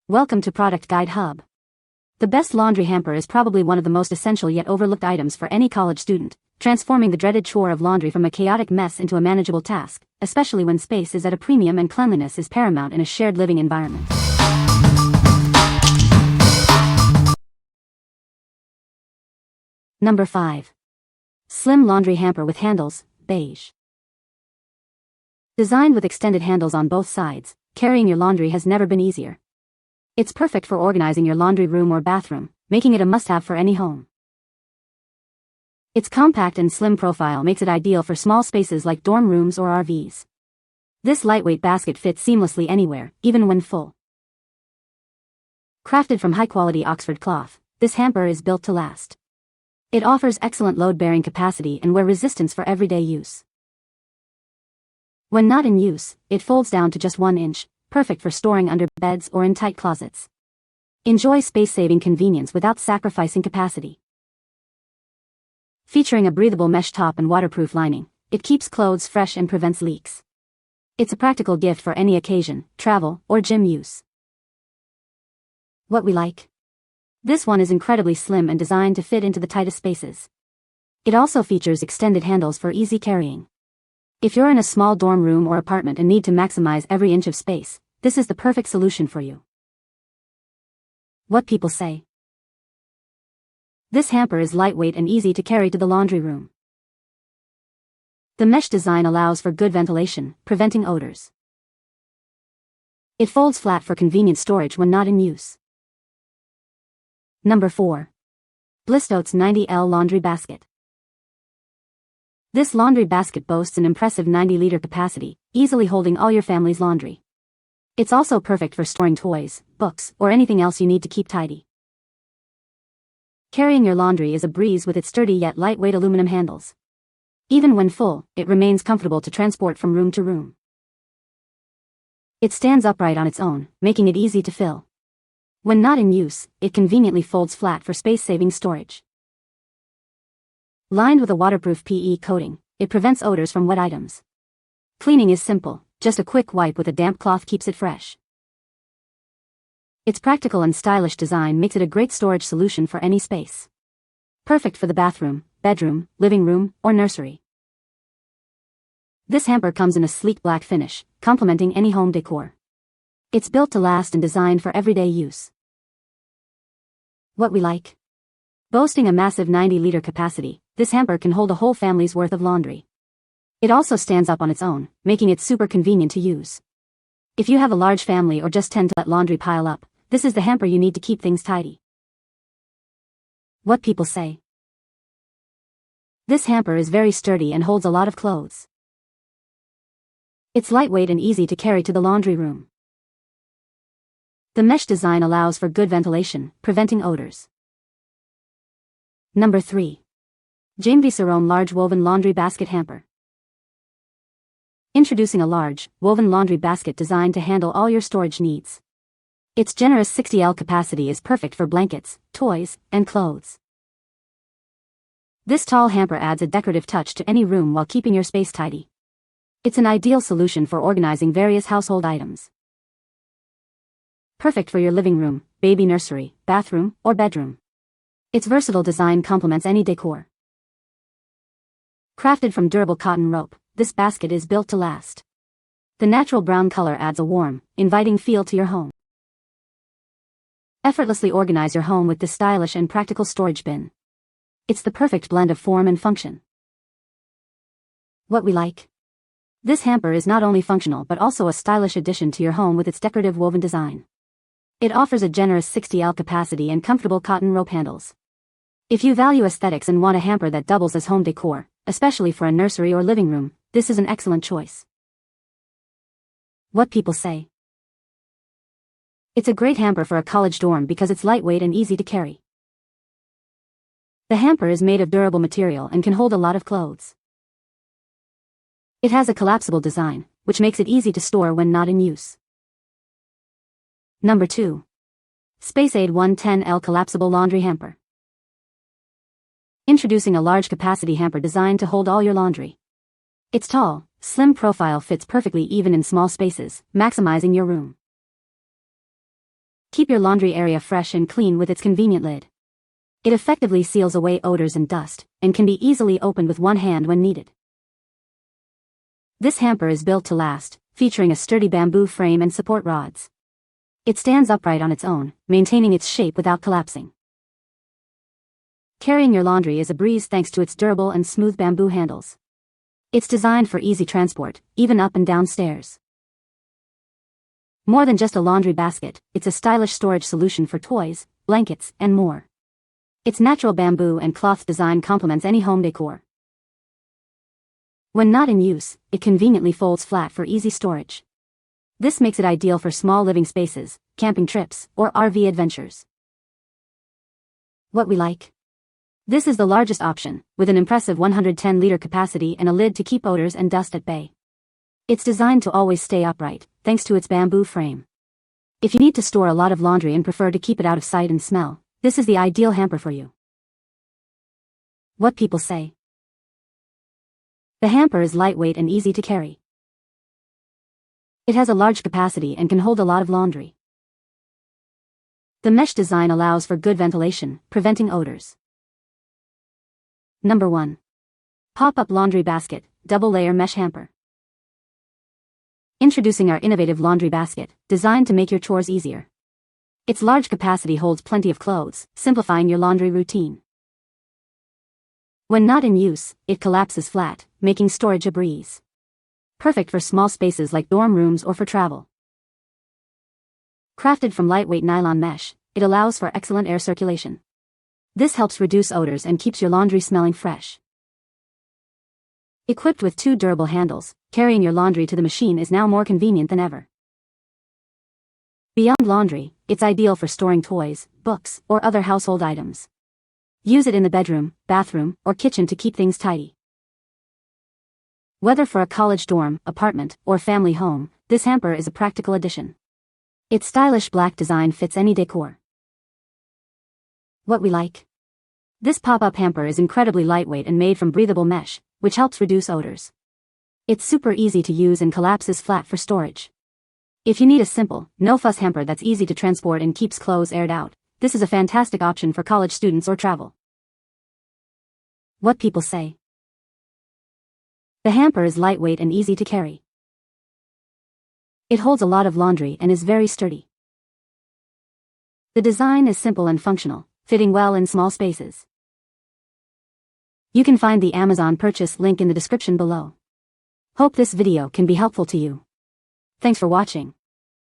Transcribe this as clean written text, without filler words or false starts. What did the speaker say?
Welcome to Product Guide Hub. The best laundry hamper is probably one of the most essential yet overlooked items for any college student, transforming the dreaded chore of laundry from a chaotic mess into a manageable task, especially when space is at a premium and cleanliness is paramount in a shared living environment. Number 5. Slim Laundry Hamper with Handles, Beige. Designed with extended handles on both sides, carrying your laundry has never been easier. It's perfect for organizing your laundry room or bathroom, making it a must-have for any home. Its compact and slim profile makes it ideal for small spaces like dorm rooms or RVs. This lightweight basket fits seamlessly anywhere, even when full. Crafted from high-quality Oxford cloth, this hamper is built to last. It offers excellent load-bearing capacity and wear resistance for everyday use. When not in use, it folds down to just 1 inch, perfect for storing under beds or in tight closets. Enjoy space-saving convenience without sacrificing capacity. Featuring a breathable mesh top and waterproof lining, it keeps clothes fresh and prevents leaks. It's a practical gift for any occasion, travel, or gym use. What we like? This one is incredibly slim and designed to fit into the tightest spaces. It also features extended handles for easy carrying. If you're in a small dorm room or apartment and need to maximize every inch of space, this is the perfect solution for you. What people say. This hamper is lightweight and easy to carry to the laundry room. The mesh design allows for good ventilation, preventing odors. It folds flat for convenient storage when not in use. Number 4. BlissTotes 90L Laundry Basket. This laundry basket boasts an impressive 90-liter capacity, easily holding all your family's laundry. It's also perfect for storing toys, books, or anything else you need to keep tidy. Carrying your laundry is a breeze with its sturdy yet lightweight aluminum handles. Even when full, it remains comfortable to transport from room to room. It stands upright on its own, making it easy to fill. When not in use, it conveniently folds flat for space-saving storage. Lined with a waterproof PE coating, it prevents odors from wet items. Cleaning is simple, just a quick wipe with a damp cloth keeps it fresh. Its practical and stylish design makes it a great storage solution for any space. Perfect for the bathroom, bedroom, living room, or nursery. This hamper comes in a sleek black finish, complementing any home decor. It's built to last and designed for everyday use. What we like? Boasting a massive 90-liter capacity, this hamper can hold a whole family's worth of laundry. It also stands up on its own, making it super convenient to use. If you have a large family or just tend to let laundry pile up, this is the hamper you need to keep things tidy. What people say. This hamper is very sturdy and holds a lot of clothes. It's lightweight and easy to carry to the laundry room. The mesh design allows for good ventilation, preventing odors. Number 3. JMvicyroam Large Woven Laundry Basket Hamper. Introducing a large, woven laundry basket designed to handle all your storage needs. Its generous 60L capacity is perfect for blankets, toys, and clothes. This tall hamper adds a decorative touch to any room while keeping your space tidy. It's an ideal solution for organizing various household items. Perfect for your living room, baby nursery, bathroom, or bedroom. Its versatile design complements any decor. Crafted from durable cotton rope, this basket is built to last. The natural brown color adds a warm, inviting feel to your home. Effortlessly organize your home with this stylish and practical storage bin. It's the perfect blend of form and function. What we like? This hamper is not only functional but also a stylish addition to your home with its decorative woven design. It offers a generous 60L capacity and comfortable cotton rope handles. If you value aesthetics and want a hamper that doubles as home decor, especially for a nursery or living room, this is an excellent choice. What people say. It's a great hamper for a college dorm because it's lightweight and easy to carry. The hamper is made of durable material and can hold a lot of clothes. It has a collapsible design, which makes it easy to store when not in use. Number 2. SpaceAid 110L Collapsible Laundry Hamper. Introducing a large capacity hamper designed to hold all your laundry. Its tall, slim profile fits perfectly even in small spaces, maximizing your room. Keep your laundry area fresh and clean with its convenient lid. It effectively seals away odors and dust, and can be easily opened with one hand when needed. This hamper is built to last, featuring a sturdy bamboo frame and support rods. It stands upright on its own, maintaining its shape without collapsing. Carrying your laundry is a breeze thanks to its durable and smooth bamboo handles. It's designed for easy transport, even up and down stairs. More than just a laundry basket, it's a stylish storage solution for toys, blankets, and more. Its natural bamboo and cloth design complements any home decor. When not in use, it conveniently folds flat for easy storage. This makes it ideal for small living spaces, camping trips, or RV adventures. What we like? This is the largest option, with an impressive 110-liter capacity and a lid to keep odors and dust at bay. It's designed to always stay upright, thanks to its bamboo frame. If you need to store a lot of laundry and prefer to keep it out of sight and smell, this is the ideal hamper for you. What people say. The hamper is lightweight and easy to carry. It has a large capacity and can hold a lot of laundry. The mesh design allows for good ventilation, preventing odors. Number 1. Pop-up laundry basket, double-layer mesh hamper. Introducing our innovative laundry basket, designed to make your chores easier. Its large capacity holds plenty of clothes, simplifying your laundry routine. When not in use, it collapses flat, making storage a breeze. Perfect for small spaces like dorm rooms or for travel. Crafted from lightweight nylon mesh, it allows for excellent air circulation. This helps reduce odors and keeps your laundry smelling fresh. Equipped with 2 durable handles, carrying your laundry to the machine is now more convenient than ever. Beyond laundry, it's ideal for storing toys, books, or other household items. Use it in the bedroom, bathroom, or kitchen to keep things tidy. Whether for a college dorm, apartment, or family home, this hamper is a practical addition. Its stylish black design fits any decor. What we like? This pop-up hamper is incredibly lightweight and made from breathable mesh, which helps reduce odors. It's super easy to use and collapses flat for storage. If you need a simple, no-fuss hamper that's easy to transport and keeps clothes aired out, this is a fantastic option for college students or travel. What people say. The hamper is lightweight and easy to carry. It holds a lot of laundry and is very sturdy. The design is simple and functional, fitting well in small spaces. You can find the Amazon purchase link in the description below. Hope this video can be helpful to you. Thanks for watching.